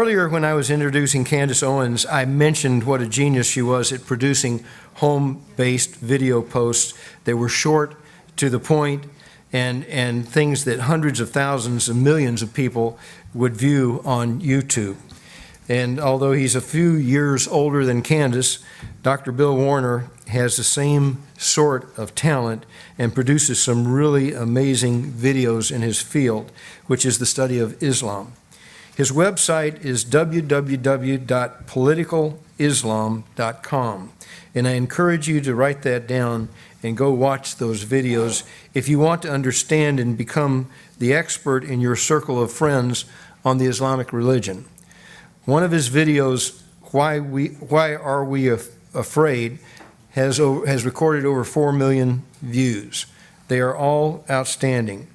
Earlier, when I was introducing Candace Owens, I mentioned what a genius she was at producing home-based video posts that were short, to the point, and things that hundreds of thousands and millions of people would view on YouTube. And although he's a few years older than Candace, Dr. Bill Warner has the same sort of talent and produces some really amazing videos in his field, which is the study of Islam. His website is www.politicalislam.com, and I encourage you to write that down and go watch those videos if you want to understand and become the expert in your circle of friends on the Islamic religion. One of his videos, Why Are We Afraid, has recorded over 4 million views. They are all outstanding.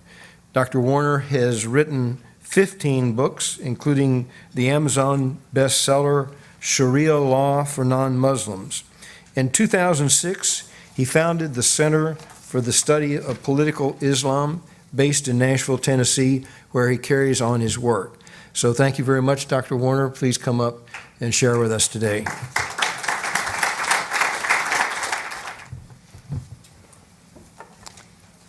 Dr. Warner has written 15 books, including the Amazon bestseller, Sharia Law for Non-Muslims. In 2006, he founded the Center for the Study of Political Islam, based in Nashville, Tennessee, where he carries on his work. So thank you very much, Dr. Warner. Please come up and share with us today.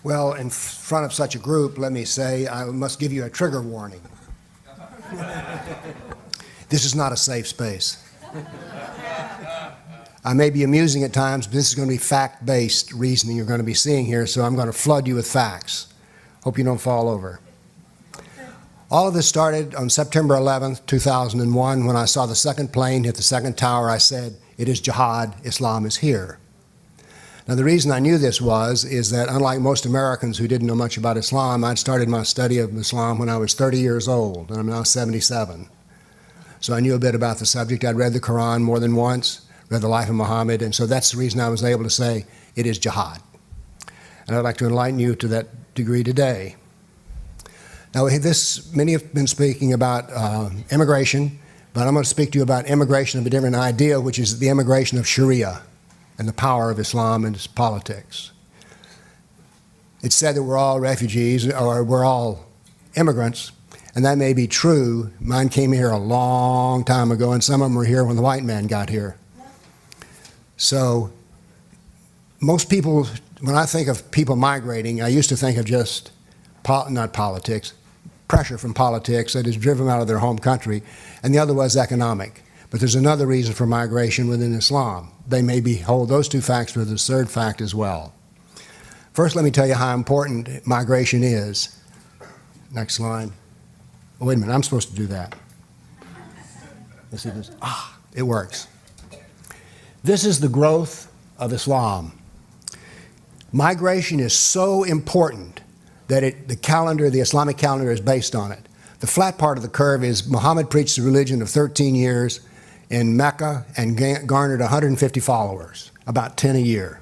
Well, in front of such a group, let me say, I must give you a trigger warning. This is not a safe space. I may be amusing at times, but this is going to be fact-based reasoning you're going to be seeing here, so I'm going to flood you with facts. Hope you don't fall over. All of this started on September 11th, 2001, when I saw the second plane hit the second tower. I said, "It is jihad, Islam is here." Now, the reason I knew this is that unlike most Americans who didn't know much about Islam, I'd started my study of Islam when I was 30 years old, and I'm now 77. So I knew a bit about the subject. I'd read the Quran more than once, read the life of Muhammad, and so that's the reason I was able to say, it is jihad. And I'd like to enlighten you to that degree today. Now, many have been speaking about immigration, but I'm going to speak to you about immigration of a different idea, which is the immigration of Sharia and the power of Islam and its politics. It's said that we're all refugees, or we're all immigrants, and that may be true. Mine came here a long time ago, and some of them were here when the white man got here. So most people, when I think of people migrating, I used to think of just, not politics, pressure from politics that has driven them out of their home country, and the other was economic. But there's another reason for migration within Islam. They may hold those two facts, but there's a third fact as well. First, let me tell you how important migration is. Next slide. Oh, wait a minute, I'm supposed to do that. Let's see this. It works. This is the growth of Islam. Migration is so important that the Islamic calendar is based on it. The flat part of the curve is Muhammad preached the religion of 13 years in Mecca and garnered 150 followers, about 10 a year.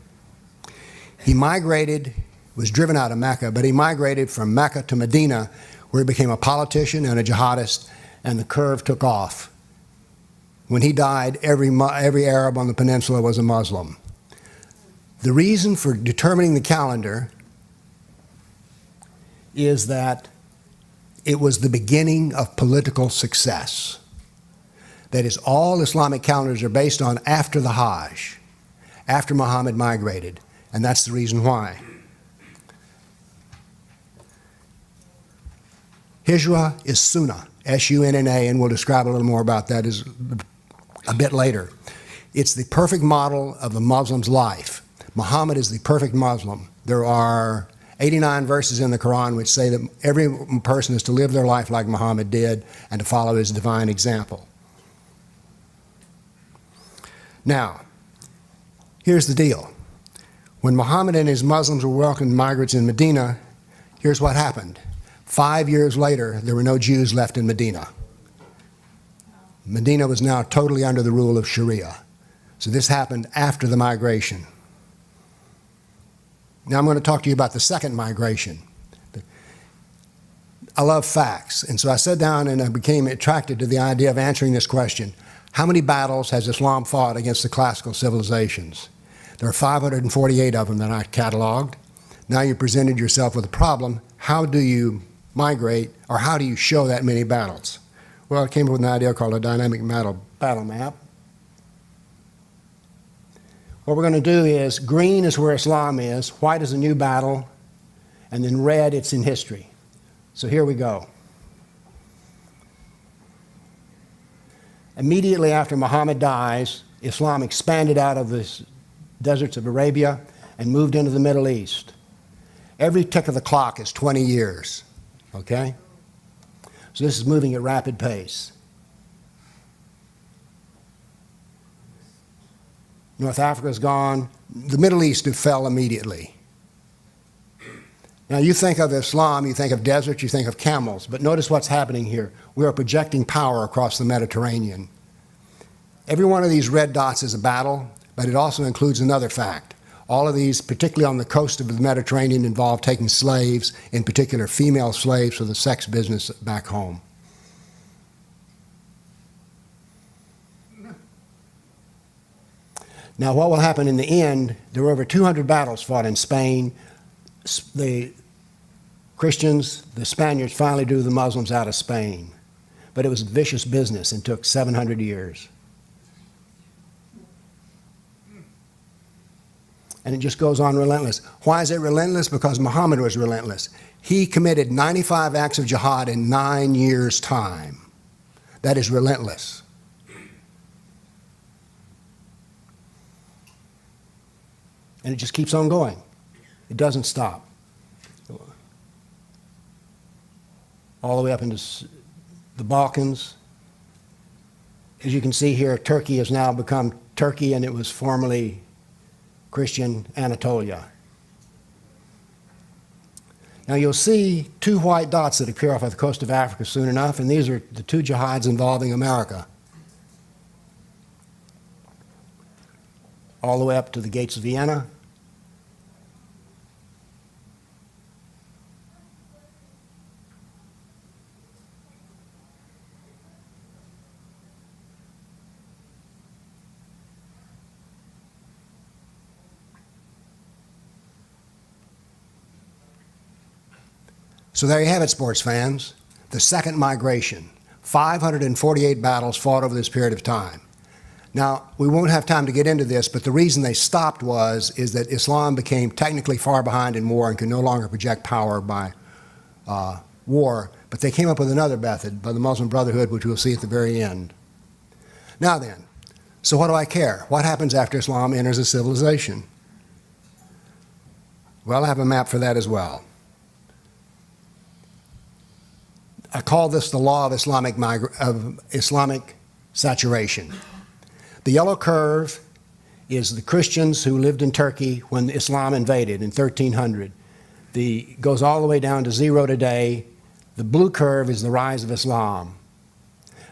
He migrated, was driven out of Mecca, but he migrated from Mecca to Medina, where he became a politician and a jihadist, and the curve took off. When he died, every Arab on the peninsula was a Muslim. The reason for determining the calendar is that it was the beginning of political success. That is, all Islamic calendars are based on after the Hajj, after Muhammad migrated, and that's the reason why. Hijrah is Sunnah, S-U-N-N-A, and we'll describe a little more about that a bit later. It's the perfect model of a Muslim's life. Muhammad is the perfect Muslim. There are 89 verses in the Quran which say that every person is to live their life like Muhammad did and to follow his divine example. Now, here's the deal. When Muhammad and his Muslims were welcoming migrants in Medina, here's what happened. 5 years later, there were no Jews left in Medina. Medina was now totally under the rule of Sharia. So this happened after the migration. Now I'm going to talk to you about the second migration. I love facts, and so I sat down and I became attracted to the idea of answering this question. How many battles has Islam fought against the classical civilizations? There are 548 of them that I cataloged. Now you presented yourself with a problem. How do you migrate, or how do you show that many battles? Well, I came up with an idea called a dynamic battle map. What we're going to do is, green is where Islam is, white is a new battle, and then red, it's in history. So here we go. Immediately after Muhammad dies, Islam expanded out of the deserts of Arabia and moved into the Middle East. Every tick of the clock is 20 years, okay? So this is moving at rapid pace. North Africa's gone. The Middle East fell immediately. Now you think of Islam, you think of deserts, you think of camels, but notice what's happening here. We are projecting power across the Mediterranean. Every one of these red dots is a battle, but it also includes another fact. All of these, particularly on the coast of the Mediterranean, involve taking slaves, in particular female slaves, for the sex business back home. Now, what will happen in the end, there were over 200 battles fought in Spain. The Christians, the Spaniards finally drew the Muslims out of Spain. But it was vicious business and took 700 years. And it just goes on relentless. Why is it relentless? Because Muhammad was relentless. He committed 95 acts of jihad in 9 years' time. That is relentless. And it just keeps on going. It doesn't stop. All the way up into the Balkans. As you can see here, Turkey has now become Turkey, and it was formerly Christian Anatolia. Now you'll see two white dots that appear off of the coast of Africa soon enough, and these are the two jihads involving America. All the way up to the gates of Vienna. So there you have it, sports fans. The second migration. 548 battles fought over this period of time. Now, we won't have time to get into this, but the reason they stopped is that Islam became technically far behind in war and could no longer project power by war. But they came up with another method by the Muslim Brotherhood, which we'll see at the very end. Now then, so what do I care? What happens after Islam enters a civilization? Well, I have a map for that as well. I call this the law of Islamic saturation. The yellow curve is the Christians who lived in Turkey when Islam invaded in 1300. Goes all the way down to 0 today. The blue curve is the rise of Islam.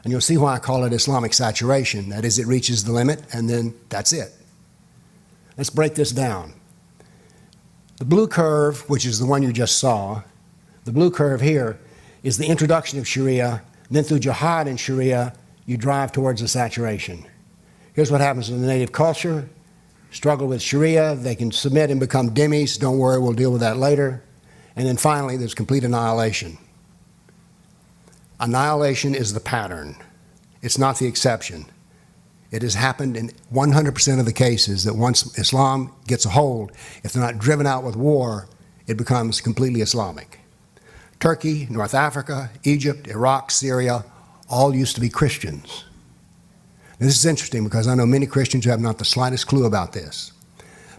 And you'll see why I call it Islamic saturation. That is, it reaches the limit, and then that's it. Let's break this down. The blue curve, which is the one you just saw, the blue curve here is the introduction of Sharia. Then through jihad and Sharia, you drive towards the saturation. Here's what happens in the native culture. Struggle with Sharia, they can submit and become dhimmis. Don't worry, we'll deal with that later. And then finally, there's complete annihilation. Annihilation is the pattern. It's not the exception. It has happened in 100% of the cases that once Islam gets a hold, if they're not driven out with war, it becomes completely Islamic. Turkey, North Africa, Egypt, Iraq, Syria, all used to be Christians. Now, this is interesting because I know many Christians who have not the slightest clue about this.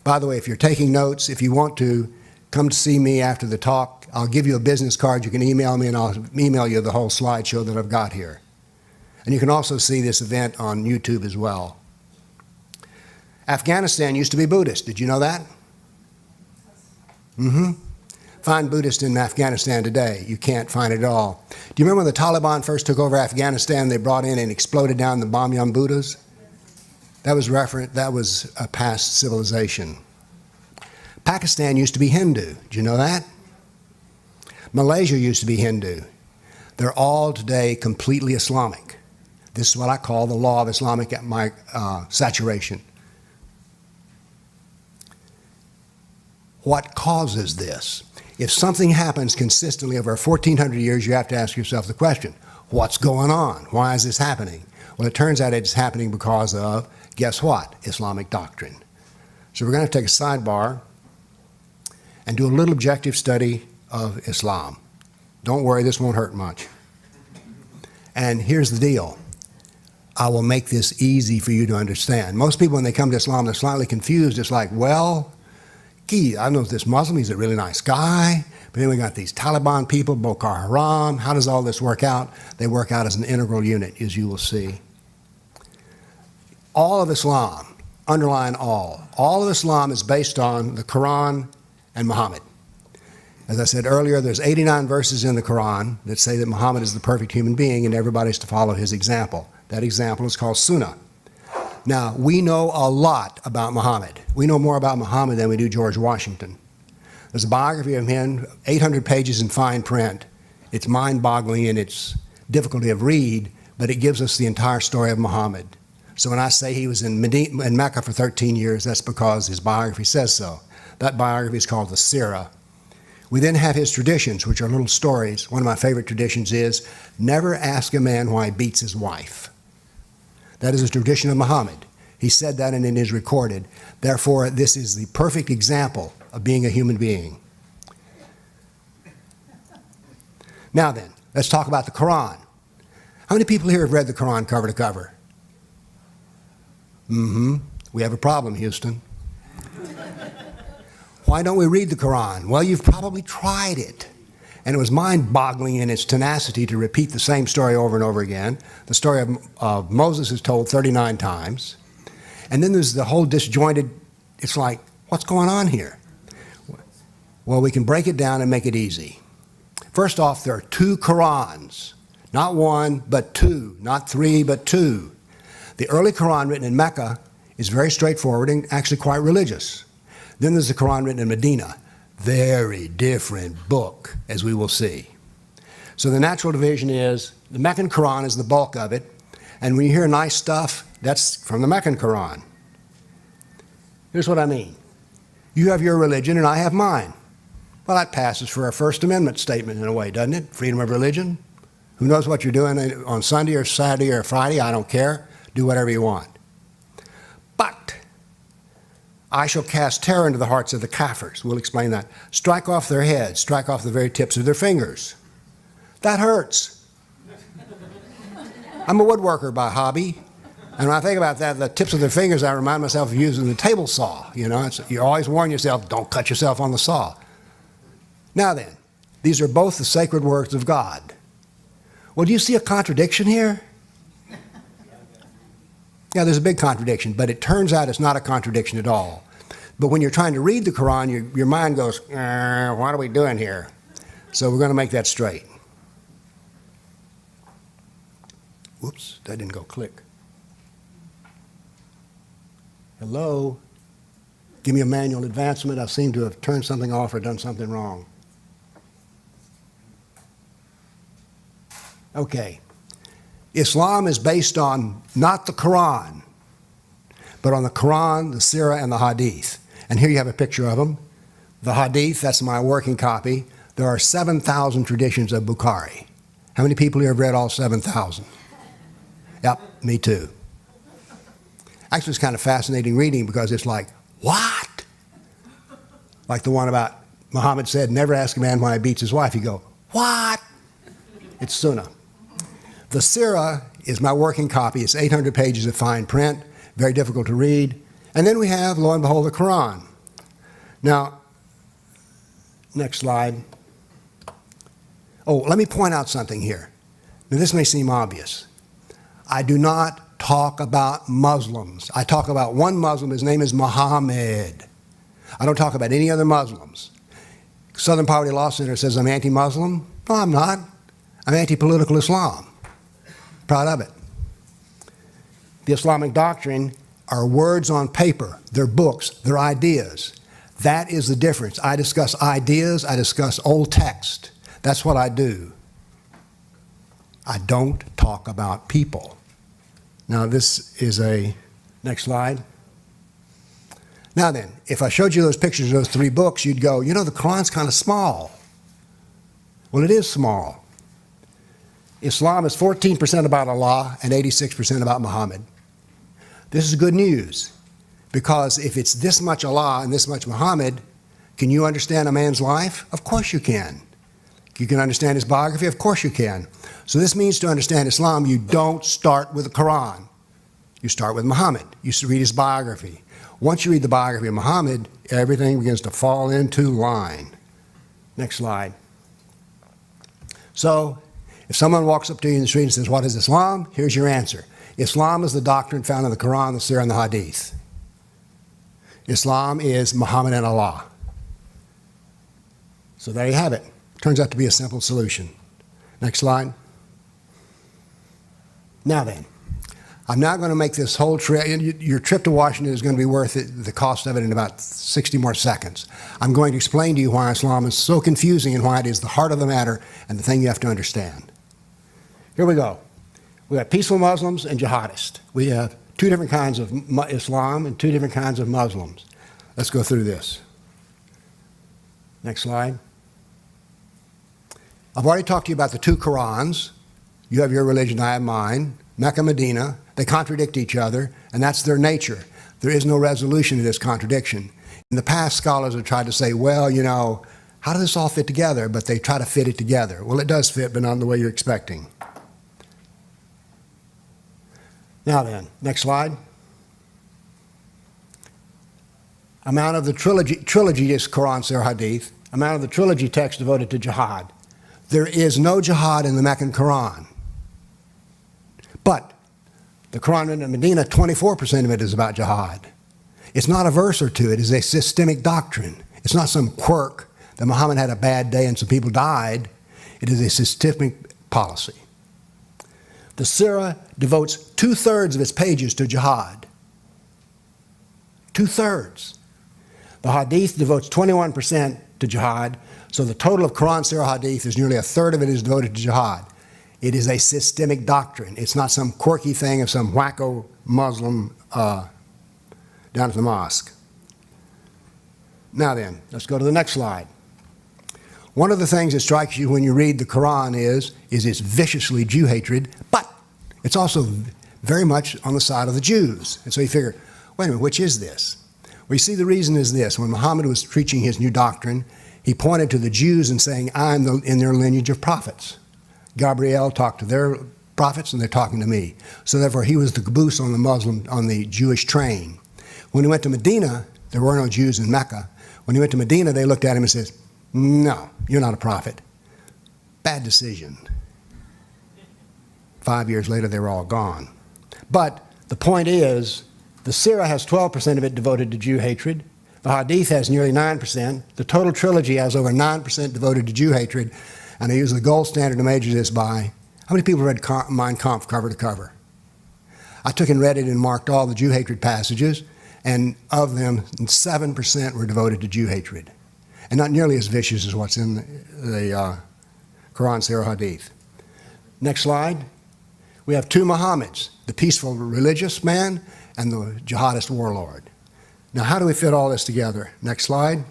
By the way, if you're taking notes, if you want to, come to see me after the talk. I'll give you a business card. You can email me, and I'll email you the whole slideshow that I've got here. And you can also see this event on YouTube as well. Afghanistan used to be Buddhist. Did you know that? Mm-hmm. Find Buddhists in Afghanistan today. You can't find it at all. Do you remember when the Taliban first took over Afghanistan, they brought in and exploded down the Bamyan Buddhas? That was a past civilization. Pakistan used to be Hindu. Do you know that? Malaysia used to be Hindu. They're all today completely Islamic. This is what I call the law of Islamic saturation. What causes this? If something happens consistently over 1,400 years, you have to ask yourself the question, What's going on? Why is this happening? Well, it turns out it's happening because of, guess what? Islamic doctrine. So we're going to take a sidebar and do a little objective study of Islam. Don't worry, this won't hurt much. And here's the deal. I will make this easy for you to understand. Most people, when they come to Islam, they're slightly confused. It's like, well, gee, I know this Muslim, he's a really nice guy, but then we got these Taliban people, Boko Haram. How does all this work out? They work out as an integral unit, as you will see. All of Islam, underline all of Islam is based on the Quran and Muhammad. As I said earlier, there's 89 verses in the Quran that say that Muhammad is the perfect human being and everybody's to follow his example. That example is called Sunnah. Now, we know a lot about Muhammad. We know more about Muhammad than we do George Washington. There's a biography of him, 800 pages in fine print. It's mind-boggling in its difficulty of read, but it gives us the entire story of Muhammad. So when I say he was in Mecca for 13 years, that's because his biography says so. That biography is called the Sirah. We then have his traditions, which are little stories. One of my favorite traditions is, never ask a man why he beats his wife. That is a tradition of Muhammad. He said that and it is recorded. Therefore, this is the perfect example of being a human being. Now then, let's talk about the Quran. How many people here have read the Quran cover to cover? We have a problem, Houston. Why don't we read the Quran? Well, you've probably tried it. And it was mind-boggling in its tenacity to repeat the same story over and over again. The story of Moses is told 39 times. And then there's the whole disjointed, it's like, what's going on here? Well, we can break it down and make it easy. First off, there are 2 Qurans. Not 1, but 2. Not 3, but 2. The early Quran written in Mecca is very straightforward and actually quite religious. Then there's the Quran written in Medina. Very different book, as we will see. So the natural division is, the Meccan Quran is the bulk of it, and when you hear nice stuff, that's from the Meccan Quran. Here's what I mean. You have your religion and I have mine. Well, that passes for a First Amendment statement in a way, doesn't it? Freedom of religion. Who knows what you're doing on Sunday or Saturday or Friday? I don't care. Do whatever you want. But I shall cast terror into the hearts of the Kafirs. We'll explain that. Strike off their heads, strike off the very tips of their fingers. That hurts. I'm a woodworker by hobby. And when I think about that, the tips of their fingers, I remind myself of using the table saw. You know, you always warn yourself, don't cut yourself on the saw. Now then, these are both the sacred words of God. Well, do you see a contradiction here? Yeah, there's a big contradiction, but it turns out it's not a contradiction at all. But when you're trying to read the Quran, your mind goes, what are we doing here? So we're going to make that straight. Whoops, that didn't go click. Hello? Give me a manual advancement. I seem to have turned something off or done something wrong. Okay. Islam is based on not the Quran, but on the Quran, the Sirah, and the Hadith. And here you have a picture of them. The Hadith, that's my working copy. There are 7,000 traditions of Bukhari. How many people here have read all 7,000? Yep, me too. Actually, it's kind of fascinating reading because it's like, what? Like the one about Muhammad said, never ask a man why he beats his wife. You go, what? It's Sunnah. The Sirah is my working copy. It's 800 pages of fine print, very difficult to read. And then we have, lo and behold, the Quran. Now, next slide. Oh, let me point out something here. Now, this may seem obvious. I do not talk about Muslims. I talk about one Muslim. His name is Muhammad. I don't talk about any other Muslims. Southern Poverty Law Center says I'm anti-Muslim. No, I'm not. I'm anti-political Islam. Proud of it. The Islamic doctrine are words on paper. They're books. They're ideas. That is the difference. I discuss ideas. I discuss old text. That's what I do. I don't talk about people. Now this is a, next slide. Now then, if I showed you those pictures of those 3 books, you'd go, you know, the Quran's kind of small. Well, it is small. Islam is 14% about Allah and 86% about Muhammad. This is good news, because if it's this much Allah and this much Muhammad, can you understand a man's life? Of course you can. You can understand his biography? Of course you can. So this means to understand Islam, you don't start with the Quran. You start with Muhammad. You read his biography. Once you read the biography of Muhammad, everything begins to fall into line. Next slide. So, if someone walks up to you in the street and says, "What is Islam?" Here's your answer. Islam is the doctrine found in the Quran, the Surah, and the Hadith. Islam is Muhammad and Allah. So there you have it. Turns out to be a simple solution. Next slide. Now then, I'm now going to make this whole trip. Your trip to Washington is going to be worth it, the cost of it, in about 60 more seconds. I'm going to explain to you why Islam is so confusing and why it is the heart of the matter and the thing you have to understand. Here we go. We have peaceful Muslims and jihadists. We have two different kinds of Islam and two different kinds of Muslims. Let's go through this. Next slide. I've already talked to you about the two Qurans. You have your religion, I have mine. Mecca, Medina, they contradict each other, and that's their nature. There is no resolution to this contradiction. In the past, scholars have tried to say, well, you know, how does this all fit together? But they try to fit it together. Well, it does fit, but not in the way you're expecting. Now then, next slide. Amount of the trilogy is Quran, Surah, Hadith. Amount of the trilogy text devoted to jihad. There is no jihad in the Meccan Quran. But the Quran in Medina, 24% of it is about jihad. It's not a verse or two. It is a systemic doctrine. It's not some quirk that Muhammad had a bad day and some people died. It is a systemic policy. The Surah devotes 2/3 of its pages to jihad. 2/3. The Hadith devotes 21% to jihad. So the total of Quran, Surah, Hadith is nearly 1/3 of it is devoted to jihad. It is a systemic doctrine. It's not some quirky thing of some wacko Muslim down at the mosque. Now then, let's go to the next slide. One of the things that strikes you when you read the Quran is its viciously Jew hatred, but it's also very much on the side of the Jews. And so you figure, wait a minute, which is this? Well, you see, the reason is this. When Muhammad was preaching his new doctrine, he pointed to the Jews and saying, I'm in their lineage of prophets. Gabriel talked to their prophets, and they're talking to me. So therefore, he was the caboose on the Jewish train. When he went to Medina, there were no Jews in Mecca. When he went to Medina, they looked at him and said, no, you're not a prophet. Bad decision. 5 years later, they were all gone. But the point is, the Sirah has 12% of it devoted to Jew hatred. The Hadith has nearly 9%. The total trilogy has over 9% devoted to Jew hatred. And I use the gold standard to measure this by, how many people read Mein Kampf cover to cover? I took and read it and marked all the Jew hatred passages, and of them, 7% were devoted to Jew hatred. And not nearly as vicious as what's in the Quran, Surah, Hadith. Next slide. We have two Muhammads, the peaceful religious man and the jihadist warlord. Now, how do we fit all this together? Next slide.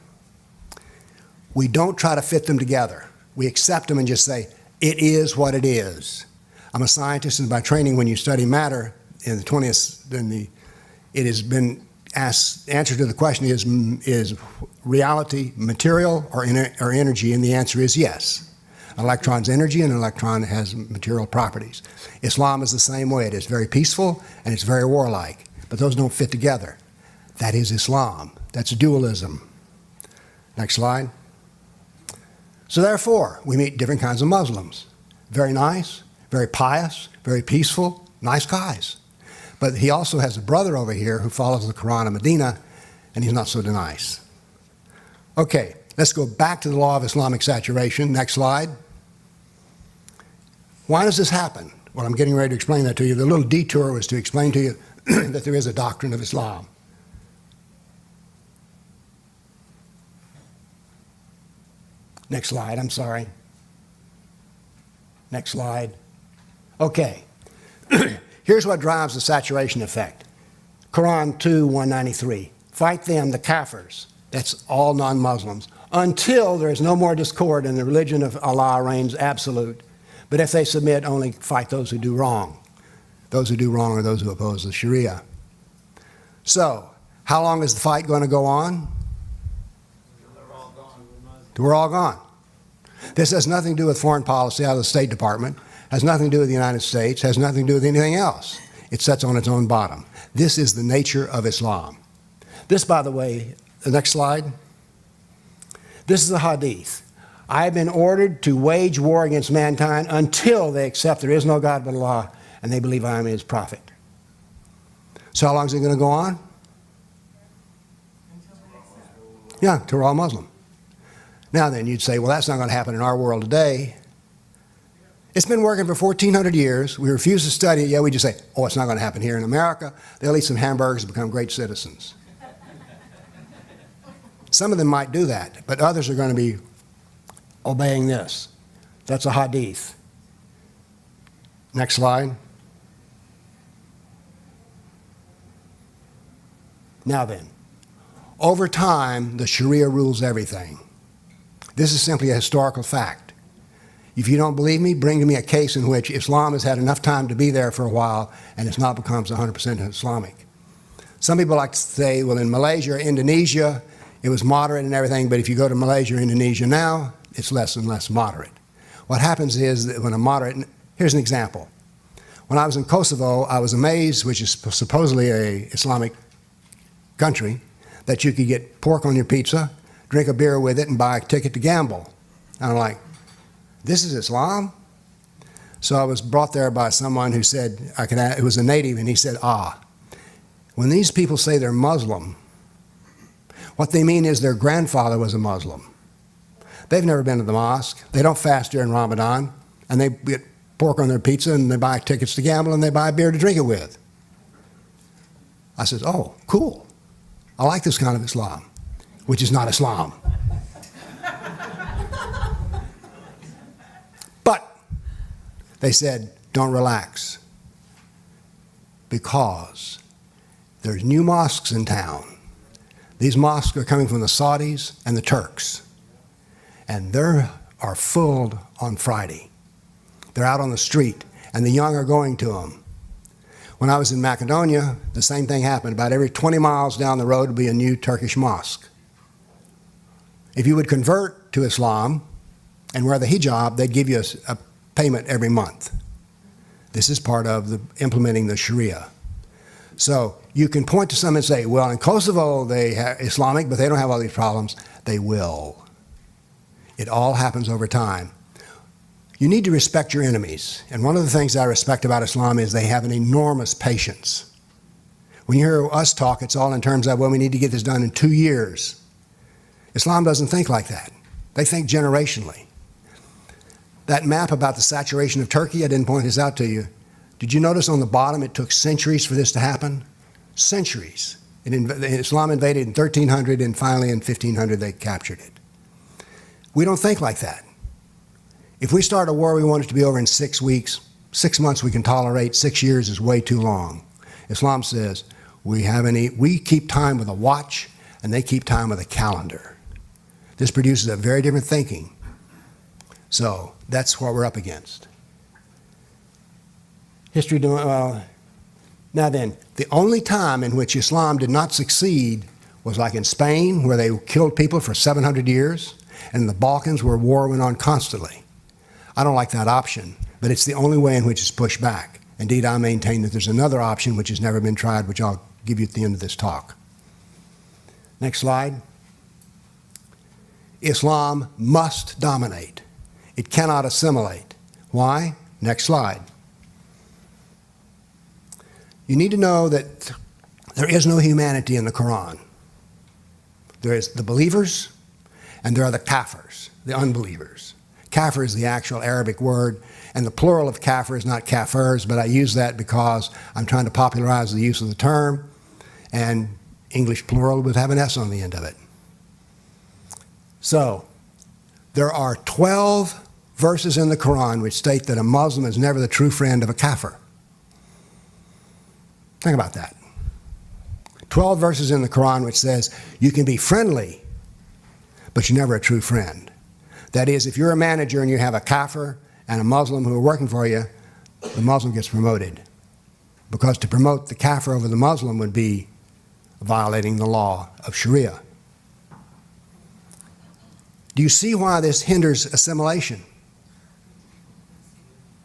We don't try to fit them together. We accept them and just say, it is what it is. I'm a scientist, and by training, when you study matter in the 20th, it has been asked, answer to the question is reality material or energy? And the answer is yes. An electron's energy, and an electron has material properties. Islam is the same way. It is very peaceful, and it's very warlike. But those don't fit together. That is Islam. That's dualism. Next slide. So therefore, we meet different kinds of Muslims. Very nice, very pious, very peaceful, nice guys. But he also has a brother over here who follows the Quran in Medina, and he's not so nice. Okay, let's go back to the law of Islamic saturation. Next slide. Why does this happen? Well, I'm getting ready to explain that to you. The little detour was to explain to you that there is a doctrine of Islam. Next slide, I'm sorry. Next slide. Okay. Here's what drives the saturation effect. Quran 2:193. Fight them, the Kafirs. That's all non-Muslims. Until there is no more discord and the religion of Allah reigns absolute. But if they submit, only fight those who do wrong. Those who do wrong are those who oppose the Sharia. So, how long is the fight going to go on? Till we're all gone. This has nothing to do with foreign policy out of the State Department, has nothing to do with the United States, has nothing to do with anything else. It sets on its own bottom. This is the nature of Islam. This, by the way, the next slide. This is a hadith. I have been ordered to wage war against mankind until they accept there is no God but Allah and they believe I am His prophet. So how long is it going to go on? Yeah, till we're all Muslim. Now then, you'd say, well, that's not going to happen in our world today. It's been working for 1,400 years. We refuse to study it, yet we just say, oh, it's not going to happen here in America. They'll eat some hamburgers and become great citizens. Some of them might do that, but others are going to be obeying this. That's a hadith. Next slide. Now then, over time, the Sharia rules everything. This is simply a historical fact. If you don't believe me, bring to me a case in which Islam has had enough time to be there for a while and it's not becomes 100% Islamic. Some people like to say, well, in Malaysia or Indonesia, it was moderate and everything, but if you go to Malaysia or Indonesia now, it's less and less moderate. What happens is that when a moderate, here's an example. When I was in Kosovo, I was amazed, which is supposedly an Islamic country, that you could get pork on your pizza, drink a beer with it, and buy a ticket to gamble. And I'm like, this is Islam? So I was brought there by someone who said, it was a native, and he said, when these people say they're Muslim, what they mean is their grandfather was a Muslim. They've never been to the mosque. They don't fast during Ramadan, and they get pork on their pizza, and they buy tickets to gamble, and they buy beer to drink it with. I said, oh, cool. I like this kind of Islam, which is not Islam. But they said, don't relax, because there's new mosques in town. These mosques are coming from the Saudis and the Turks, and they are filled on Friday. They're out on the street, and the young are going to them. When I was in Macedonia, the same thing happened. About every 20 miles down the road would be a new Turkish mosque. If you would convert to Islam and wear the hijab, they'd give you a payment every month. This is part of implementing the Sharia. So you can point to some and say, well, in Kosovo they have Islamic, but they don't have all these problems. They will. It all happens over time. You need to respect your enemies. And one of the things I respect about Islam is they have an enormous patience. When you hear us talk, it's all in terms of, well, we need to get this done in 2 years. Islam doesn't think like that. They think generationally. That map about the saturation of Turkey, I didn't point this out to you. Did you notice on the bottom it took centuries for this to happen? Centuries. Islam invaded in 1300, and finally in 1500 they captured it. We don't think like that. If we start a war, we want it to be over in 6 weeks. 6 months we can tolerate. 6 years is way too long. Islam says we keep time with a watch, and they keep time with a calendar. This produces a very different thinking. So that's what we're up against. History. Now then, the only time in which Islam did not succeed was like in Spain, where they killed people for 700 years, and in the Balkans, where war went on constantly. I don't like that option, but it's the only way in which it's pushed back. Indeed, I maintain that there's another option which has never been tried, which I'll give you at the end of this talk. Next slide. Islam must dominate. It cannot assimilate. Why? Next slide. You need to know that there is no humanity in the Quran. There is the believers, and there are the kafirs, the unbelievers. Kafir is the actual Arabic word, and the plural of kafir is not kafirs, but I use that because I'm trying to popularize the use of the term, and English plural would have an S on the end of it. So, there are 12 verses in the Quran which state that a Muslim is never the true friend of a kafir. Think about that. 12 verses in the Quran which says you can be friendly, but you're never a true friend. That is, if you're a manager and you have a kafir and a Muslim who are working for you, the Muslim gets promoted. Because to promote the kafir over the Muslim would be violating the law of Sharia. Do you see why this hinders assimilation?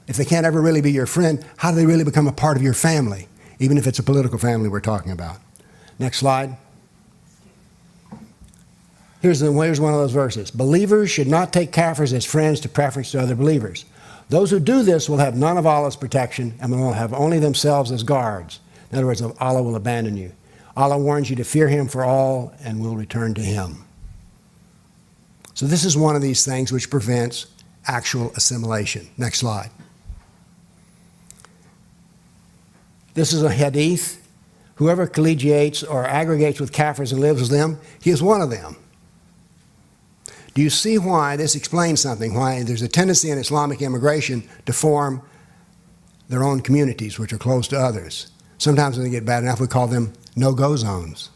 If they can't ever really be your friend, how do they really become a part of your family, even if it's a political family we're talking about? Next slide. Here's one of those verses. Believers should not take kafirs as friends to preference to other believers. Those who do this will have none of Allah's protection and will have only themselves as guards. In other words, Allah will abandon you. Allah warns you to fear Him for all and will return to Him. So this is one of these things which prevents actual assimilation. Next slide. This is a hadith. Whoever collegiates or aggregates with kafirs and lives with them, he is one of them. Do you see why this explains something? Why there's a tendency in Islamic immigration to form their own communities which are closed to others. Sometimes when they get bad enough, we call them no-go zones.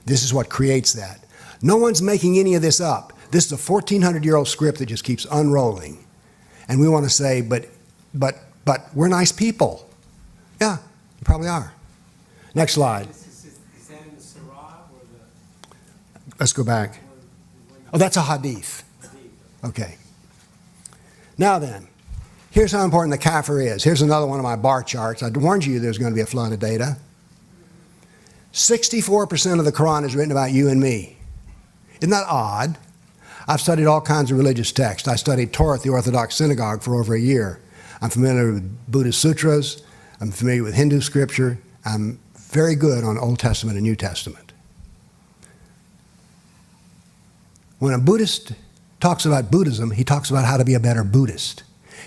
This is what creates that. No one's making any of this up. This is a 1,400-year-old script that just keeps unrolling. And we want to say, but we're nice people. Yeah, you probably are. Next slide. Is that in the Surah or the... Let's go back. Oh, that's a hadith. Okay. Now then, here's how important the kafir is. Here's another one of my bar charts. I warned you there's going to be a flood of data. 64% of the Quran is written about you and me. Isn't that odd? I've studied all kinds of religious texts. I studied Torah at the Orthodox Synagogue for over a year. I'm familiar with Buddhist sutras. I'm familiar with Hindu scripture. I'm very good on Old Testament and New Testament. When a Buddhist talks about Buddhism, he talks about how to be a better Buddhist.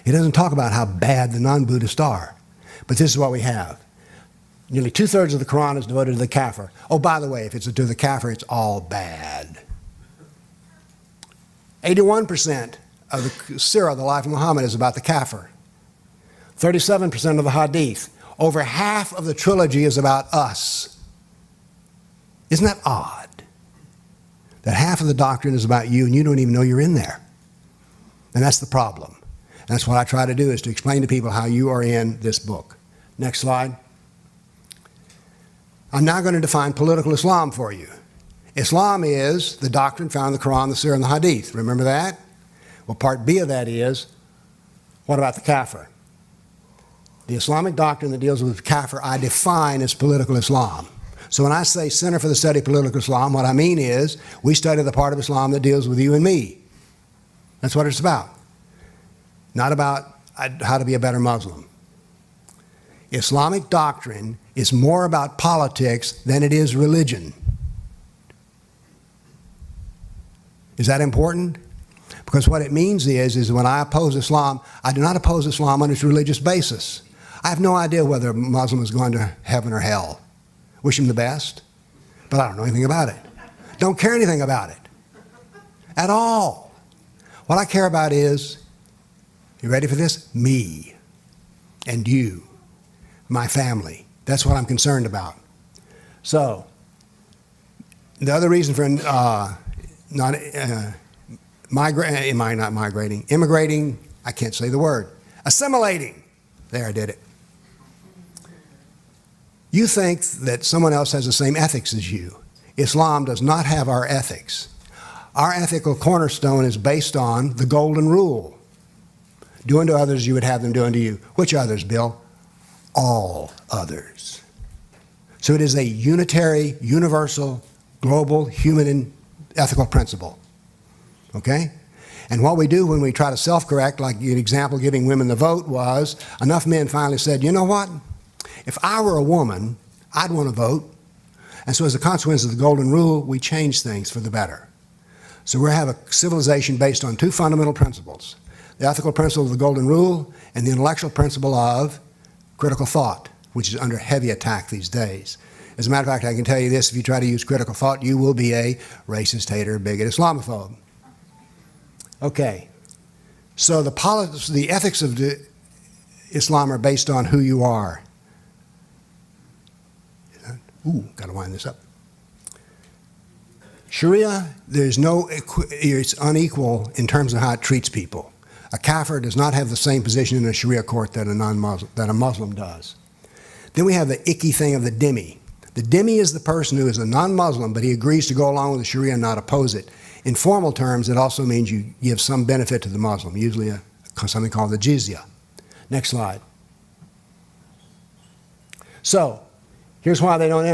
He doesn't talk about how bad the non-Buddhists are. But this is what we have. Nearly 2/3 of the Quran is devoted to the kafir. Oh, by the way, if it's to the kafir, it's all bad. 81% of the Sirah, the life of Muhammad, is about the kafir. 37% of the hadith. Over half of the trilogy is about us. Isn't that odd? That half of the doctrine is about you and you don't even know you're in there. And that's the problem. And that's what I try to do, is to explain to people how you are in this book. Next slide. I'm now going to define political Islam for you. Islam is the doctrine found in the Quran, the Surah, and the Hadith. Remember that? Well, part B of that is, what about the kafir? The Islamic doctrine that deals with kafir, I define as political Islam. So when I say Center for the Study of Political Islam, what I mean is, we study the part of Islam that deals with you and me. That's what it's about. Not about how to be a better Muslim. Islamic doctrine is more about politics than it is religion. Is that important? Because what it means is when I oppose Islam, I do not oppose Islam on its religious basis. I have no idea whether a Muslim is going to heaven or hell. Wish him the best, but I don't know anything about it. Don't care anything about it at all. What I care about is, you ready for this? Me and you, my family. That's what I'm concerned about. So, the other reason for immigrating, I can't say the word. Assimilating. There, I did it. You think that someone else has the same ethics as you. Islam does not have our ethics. Our ethical cornerstone is based on the golden rule. Do unto others you would have them do unto you. Which others, Bill? All others. So it is a unitary, universal, global, human and ethical principle. Okay? And what we do when we try to self-correct, like an example giving women the vote was, enough men finally said, you know what? If I were a woman, I'd want to vote. And so as a consequence of the golden rule, we change things for the better. So we have a civilization based on two fundamental principles. The ethical principle of the golden rule and the intellectual principle of critical thought, which is under heavy attack these days. As a matter of fact, I can tell you this, if you try to use critical thought, you will be a racist, hater, bigot, Islamophobe. Okay. So the ethics of Islam are based on who you are. Ooh, got to wind this up. Sharia, it's unequal in terms of how it treats people. A kafir does not have the same position in a Sharia court that a Muslim does. Then we have the icky thing of the dhimmi. The dhimmi is the person who is a non-Muslim, but he agrees to go along with the Sharia and not oppose it. In formal terms, it also means you give some benefit to the Muslim, usually something called the jizya. Next slide. So, here's why they don't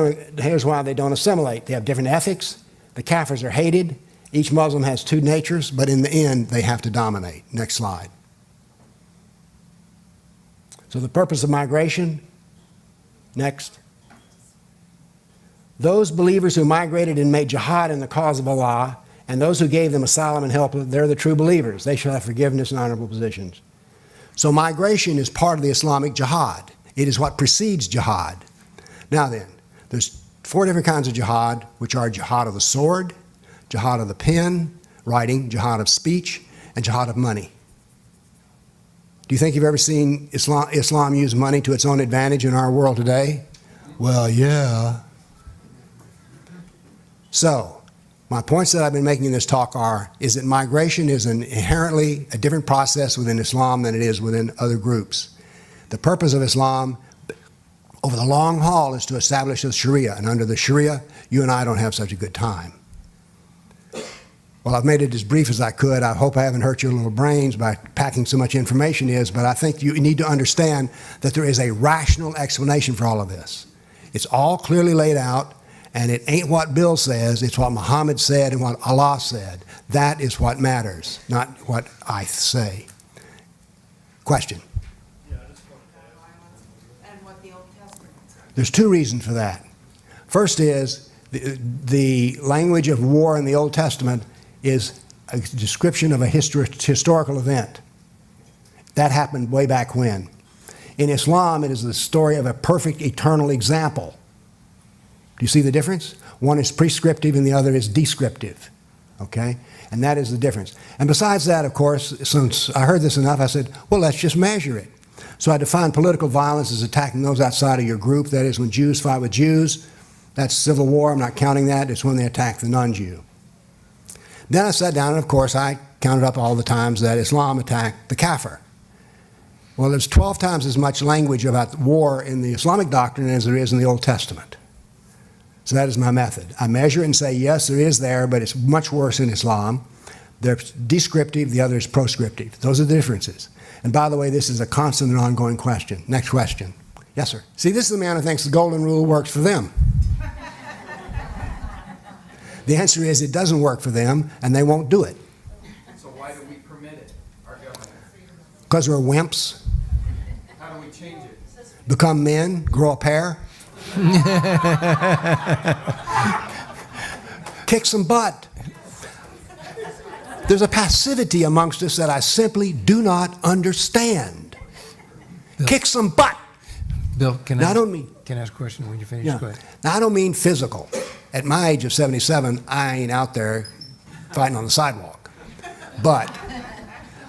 assimilate. They have different ethics. The kafirs are hated. Each Muslim has two natures, but in the end, they have to dominate. Next slide. So the purpose of migration. Next. Those believers who migrated and made jihad in the cause of Allah, and those who gave them asylum and help, they're the true believers. They shall have forgiveness and honorable positions. So migration is part of the Islamic jihad. It is what precedes jihad. Now then, there's 4 different kinds of jihad, which are jihad of the sword, jihad of the pen, writing, jihad of speech, and jihad of money. Do you think you've ever seen Islam use money to its own advantage in our world today? Well, yeah. So, my points that I've been making in this talk is that migration is inherently a different process within Islam than it is within other groups. The purpose of Islam over the long haul is to establish the Sharia, and under the Sharia, you and I don't have such a good time. Well, I've made it as brief as I could. I hope I haven't hurt your little brains by packing so much information but I think you need to understand that there is a rational explanation for all of this. It's all clearly laid out, and it ain't what Bill says, it's what Muhammad said and what Allah said. That is what matters, not what I say. Question? And what the Old Testament says. There's 2 reasons for that. First is the language of war in the Old Testament is a description of a historical event. That happened way back when. In Islam, it is the story of a perfect eternal example. Do you see the difference? One is prescriptive and the other is descriptive. Okay? And that is the difference. And besides that, of course, since I heard this enough, I said, well, let's just measure it. So I defined political violence as attacking those outside of your group. That is when Jews fight with Jews. That's civil war. I'm not counting that. It's when they attack the non-Jew. Then I sat down and, of course, I counted up all the times that Islam attacked the kafir. Well, there's 12 times as much language about war in the Islamic doctrine as there is in the Old Testament. So that is my method. I measure and say, yes, there is there, but it's much worse in Islam. They're descriptive, the other is proscriptive. Those are the differences. And by the way, this is a constant and ongoing question. Next question. Yes, sir. See, this is the man who thinks the golden rule works for them. The answer is it doesn't work for them, and they won't do it. So why do we permit it, our government? Because we're wimps. How do we change it? Become men, grow a pair. Kick some butt. There's a passivity amongst us that I simply do not understand. Bill, Kick some butt. Bill, can Now, I I don't mean, ask a question when you finish? yeah. Go ahead. Now, I don't mean physical. At my age of 77, I ain't out there fighting on the sidewalk. But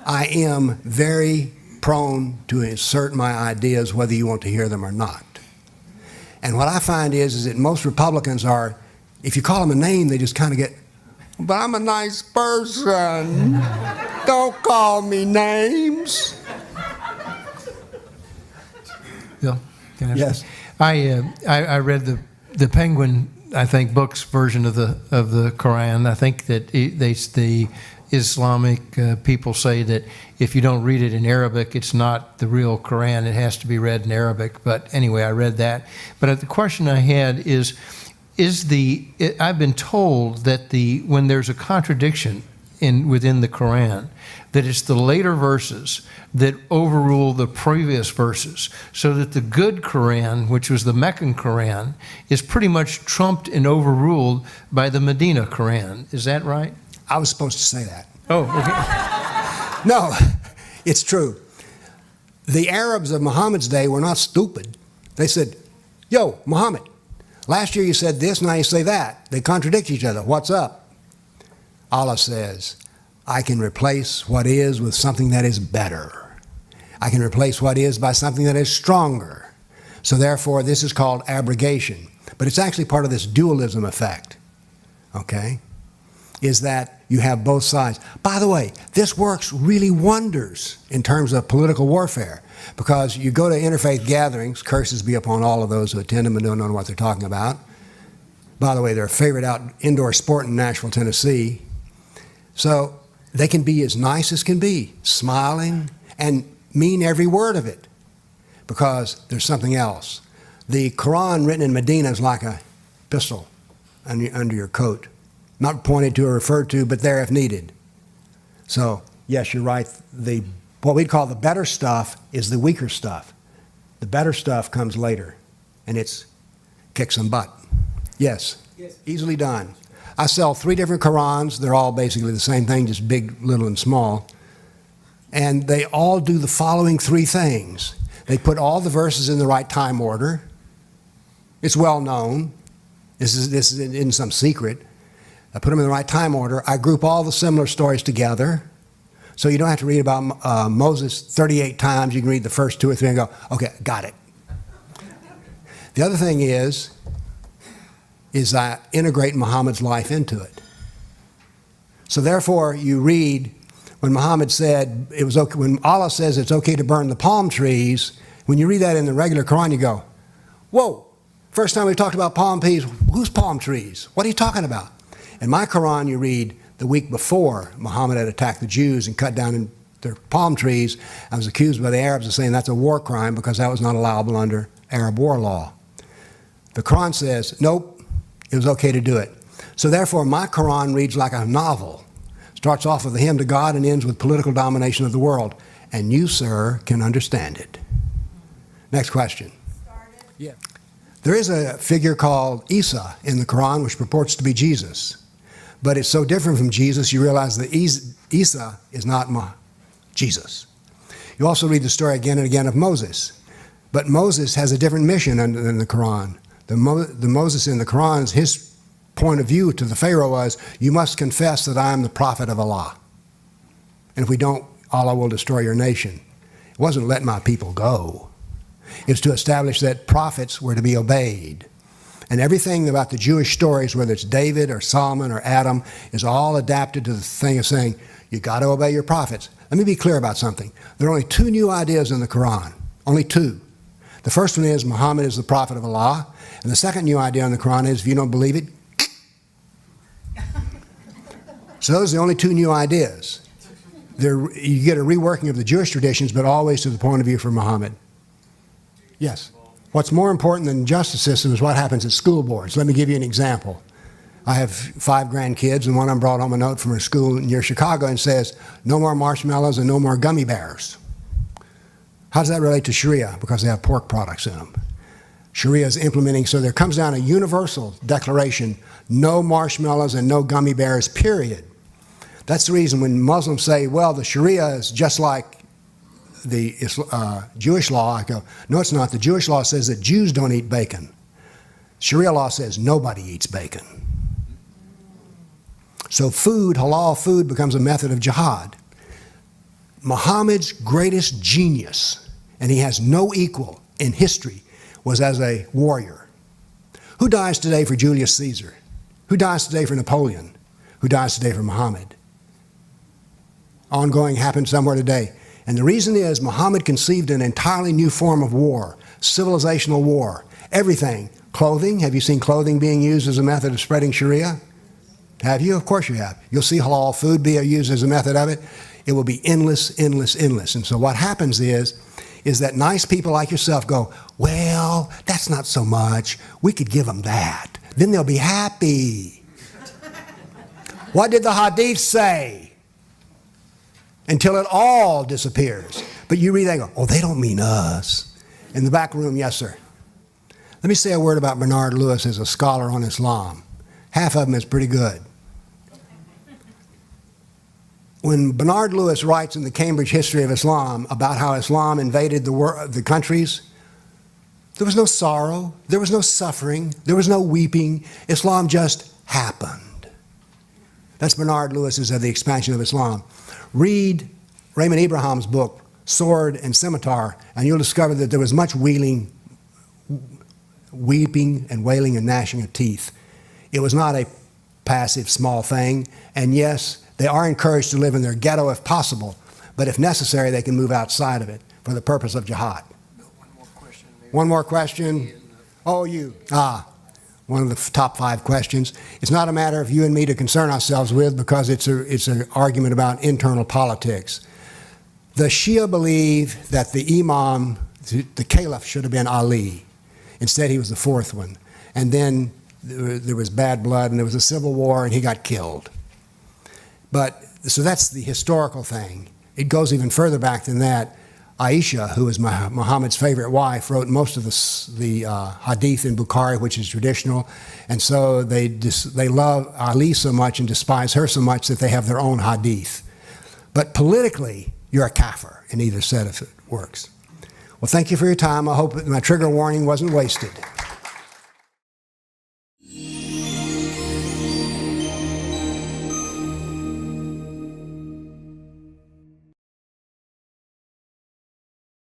I am very prone to assert my ideas whether you want to hear them or not. And what I find is that most Republicans are, if you call them a name, they just kind of get, but I'm a nice person. Don't call me names. Bill, can I ask Yes. I read the Penguin, I think, book's version of the Quran. I think that the Islamic people say that if you don't read it in Arabic, it's not the real Quran. It has to be read in Arabic. But anyway, I read that. But the question I had is I've been told that when there's a contradiction within the Quran, that it's the later verses that overrule the previous verses, so that the good Quran, which was the Meccan Quran, is pretty much trumped and overruled by the Medina Quran. Is that right? I was supposed to say that. Oh, okay. No, it's true. The Arabs of Muhammad's day were not stupid. They said, yo, Muhammad, last year you said this, now you say that. They contradict each other. What's up? Allah says, I can replace what is with something that is better. I can replace what is by something that is stronger. So therefore, this is called abrogation. But it's actually part of this dualism effect. Okay? is that you have both sides. By the way, this works really wonders in terms of political warfare, because you go to interfaith gatherings, curses be upon all of those who attend them and don't know what they're talking about. By the way, they're a favorite indoor sport in Nashville, Tennessee. So they can be as nice as can be, smiling, and mean every word of it, because there's something else. The Quran written in Medina is like a pistol under your coat. Not pointed to or referred to, but there if needed. So, yes, you're right. What we'd call the better stuff is the weaker stuff. The better stuff comes later, and it's kick some butt. Yes, easily done. I sell 3 different Qurans. They're all basically the same thing, just big, little, and small. And they all do the following 3 things. They put all the verses in the right time order. It's well known. This isn't some secret. I put them in the right time order. I group all the similar stories together. So you don't have to read about Moses 38 times. You can read the first 2 or 3 and go, okay, got it. The other thing is I integrate Muhammad's life into it. So therefore, you read when Muhammad said it was okay, when Allah says it's okay to burn the palm trees, when you read that in the regular Quran, you go, whoa, first time we talked about palm trees, whose palm trees? What are you talking about? In my Quran, you read the week before Muhammad had attacked the Jews and cut down their palm trees. I was accused by the Arabs of saying that's a war crime because that was not allowable under Arab war law. The Quran says, nope, it was okay to do it. So therefore, my Quran reads like a novel. Starts off with a hymn to God and ends with political domination of the world. And you, sir, can understand it. Next question. Yeah. There is a figure called Isa in the Quran which purports to be Jesus. But it's so different from Jesus, you realize that Isa is not Jesus. You also read the story again and again of Moses. But Moses has a different mission than the Quran. The Moses in the Quran, his point of view to the Pharaoh was, you must confess that I am the prophet of Allah. And if we don't, Allah will destroy your nation. It wasn't let my people go. It's to establish that prophets were to be obeyed. And everything about the Jewish stories, whether it's David or Solomon or Adam, is all adapted to the thing of saying, you got to obey your prophets. Let me be clear about something. There are only 2 new ideas in the Quran. Only 2. The first one is Muhammad is the prophet of Allah. And the second new idea in the Quran is, if you don't believe it, so those are the only 2 new ideas. You get a reworking of the Jewish traditions, but always to the point of view for Muhammad. Yes. What's more important than the justice system is what happens at school boards. Let me give you an example. I have 5 grandkids, and one of them brought home a note from a school near Chicago and says, no more marshmallows and no more gummy bears. How does that relate to Sharia? Because they have pork products in them. Sharia is implementing, so there comes down a universal declaration, no marshmallows and no gummy bears, period. That's the reason when Muslims say, well, the Sharia is just like the Jewish law, I go, no, it's not. The Jewish law says that Jews don't eat bacon. Sharia law says nobody eats bacon. So food, halal food, becomes a method of jihad. Muhammad's greatest genius, and he has no equal in history, was as a warrior. Who dies today for Julius Caesar? Who dies today for Napoleon? Who dies today for Muhammad? Ongoing happened somewhere today. And the reason is Muhammad conceived an entirely new form of war, civilizational war. Everything. Clothing. Have you seen clothing being used as a method of spreading Sharia? Have you? Of course you have. You'll see halal food be used as a method of it. It will be endless, endless, endless. And so what happens is that nice people like yourself go, well, that's not so much. We could give them that. Then they'll be happy. What did the hadith say? Until it all disappears. But you read that and go, oh, they don't mean us. In the back room, yes, sir. Let me say a word about Bernard Lewis as a scholar on Islam. Half of him is pretty good. When Bernard Lewis writes in the Cambridge History of Islam about how Islam invaded the countries, there was no sorrow, there was no suffering, there was no weeping. Islam just happened. That's Bernard Lewis's of the expansion of Islam. Read Raymond Abraham's book, Sword and Scimitar, and you'll discover that there was much weeping and wailing and gnashing of teeth. It was not a passive, small thing. And yes, they are encouraged to live in their ghetto if possible, but if necessary, they can move outside of it for the purpose of jihad. One more question. Oh, you. One of the top 5 questions. It's not a matter of you and me to concern ourselves with because it's an argument about internal politics. The Shia believe that the Imam, the Caliph, should have been Ali. Instead, he was the 4th one. And then there was bad blood and there was a civil war and he got killed. So that's the historical thing. It goes even further back than that. Aisha, who was Muhammad's favorite wife, wrote most of the hadith in Bukhari, which is traditional, and so they love Ali so much and despise her so much that they have their own hadith. But politically, you're a kafir in either set if it works. Well, thank you for your time. I hope that my trigger warning wasn't wasted.